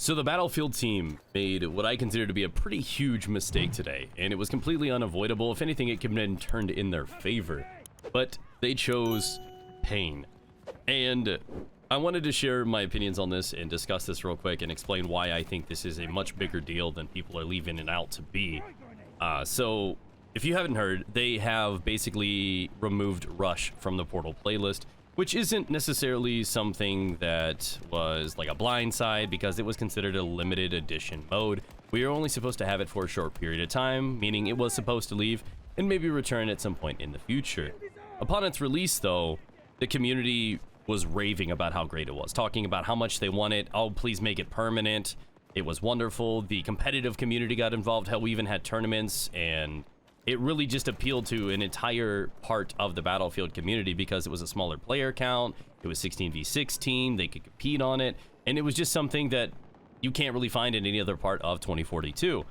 So the Battlefield team made what I consider to be a pretty huge mistake today, and it was completely unavoidable. If anything, it could have been turned in their favor. But they chose pain. And I wanted to share my opinions on this and discuss this real quick and explain why I think this is a much bigger deal than people are leaving it out to be. So if you haven't heard, they have basically removed Rush from the Portal playlist, which isn't necessarily something that was like a blindside because it was considered a limited edition mode. We were only supposed to have it for a short period of time, meaning it was supposed to leave and maybe return at some point in the future. Upon its release, though, the community was raving about how great it was, talking about how much they want it. Oh, please make it permanent. It was wonderful. The competitive community got involved. Hell, we even had tournaments, and it really just appealed to an entire part of the Battlefield community because it was a smaller player count. It was 16v16. They could compete on it, and it was just something that you can't really find in any other part of 2042.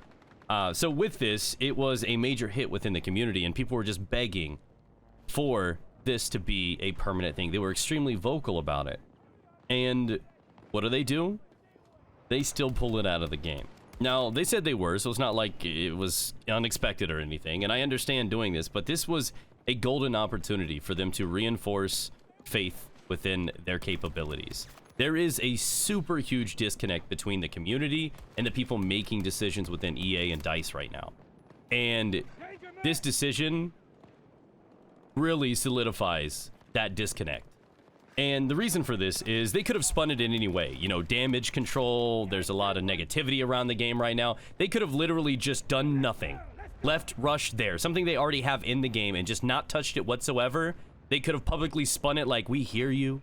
So with this, it was a major hit within the community, and people were just begging for this to be a permanent thing. They were extremely vocal about it. And what do? They still pull it out of the game. Now, they said they were, so it's not like it was unexpected or anything, and I understand doing this, but this was a golden opportunity for them to reinforce faith within their capabilities. There is a super huge disconnect between the community and the people making decisions within EA and DICE right now. And this decision really solidifies that disconnect. And the reason for this is they could have spun it in any way. You know, damage control, there's a lot of negativity around the game right now. They could have literally just done nothing. Left Rush there, something they already have in the game, and just not touched it whatsoever. They could have publicly spun it like, we hear you.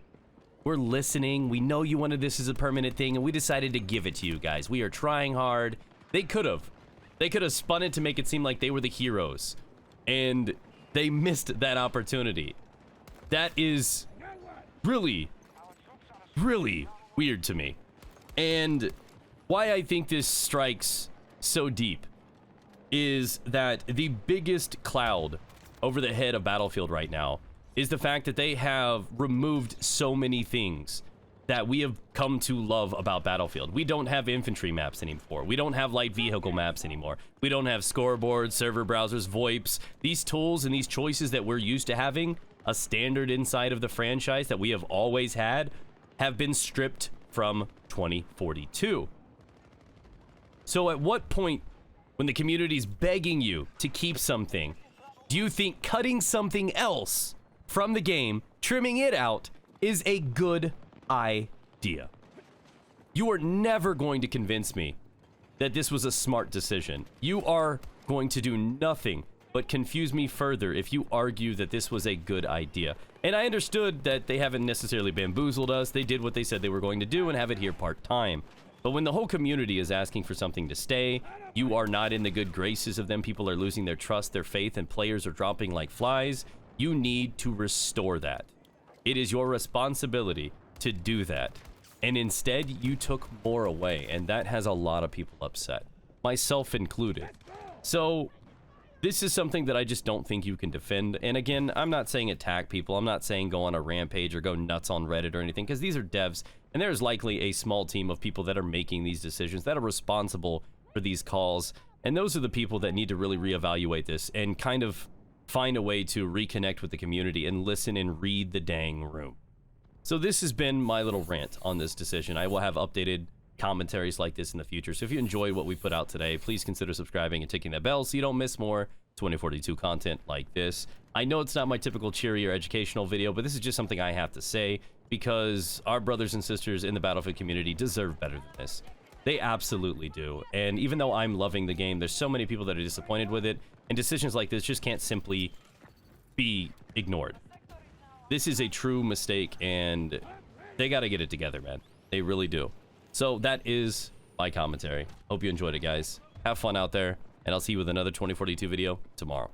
We're listening. We know you wanted this as a permanent thing, and we decided to give it to you guys. We are trying hard. They could have. They could have spun it to make it seem like they were the heroes. And they missed that opportunity. That is really, really weird to me. And why I think this strikes so deep is that the biggest cloud over the head of Battlefield right now is the fact that they have removed so many things that we have come to love about Battlefield. We don't have infantry maps anymore. We don't have light vehicle maps anymore. We don't have scoreboards, server browsers, VoIPs. These tools and these choices that we're used to having, a standard inside of the franchise that we have always had, have been stripped from 2042. So at what point, when the community's begging you to keep something, do you think cutting something else from the game, trimming it out, is a good idea? You are never going to convince me that this was a smart decision. You are going to do nothing but confuse me further if you argue that this was a good idea. And I understood that they haven't necessarily bamboozled us. They did what they said they were going to do and have it here part-time. But when the whole community is asking for something to stay, you are not in the good graces of them. People are losing their trust, their faith, and players are dropping like flies. You need to restore that. It is your responsibility to do that. And instead, you took more away, and that has a lot of people upset, myself included. So this is something that I just don't think you can defend. And again, I'm not saying attack people. I'm not saying go on a rampage or go nuts on Reddit or anything, because these are devs, and there's likely a small team of people that are making these decisions, that are responsible for these calls. And those are the people that need to really reevaluate this and kind of find a way to reconnect with the community and listen and read the dang room. So this has been my little rant on this decision. I will have updated commentaries like this in the future. So if you enjoy what we put out today, please consider subscribing and ticking that bell so you don't miss more 2042 content like this. I know it's not my typical cheery or educational video, but this is just something I have to say because our brothers and sisters in the Battlefield community deserve better than this. They absolutely do. And even though I'm loving the game, there's so many people that are disappointed with it, and decisions like this just can't simply be ignored. This is a true mistake, and they got to get it together, man. They really do. So that is my commentary. Hope you enjoyed it, guys. Have fun out there, and I'll see you with another 2042 video tomorrow.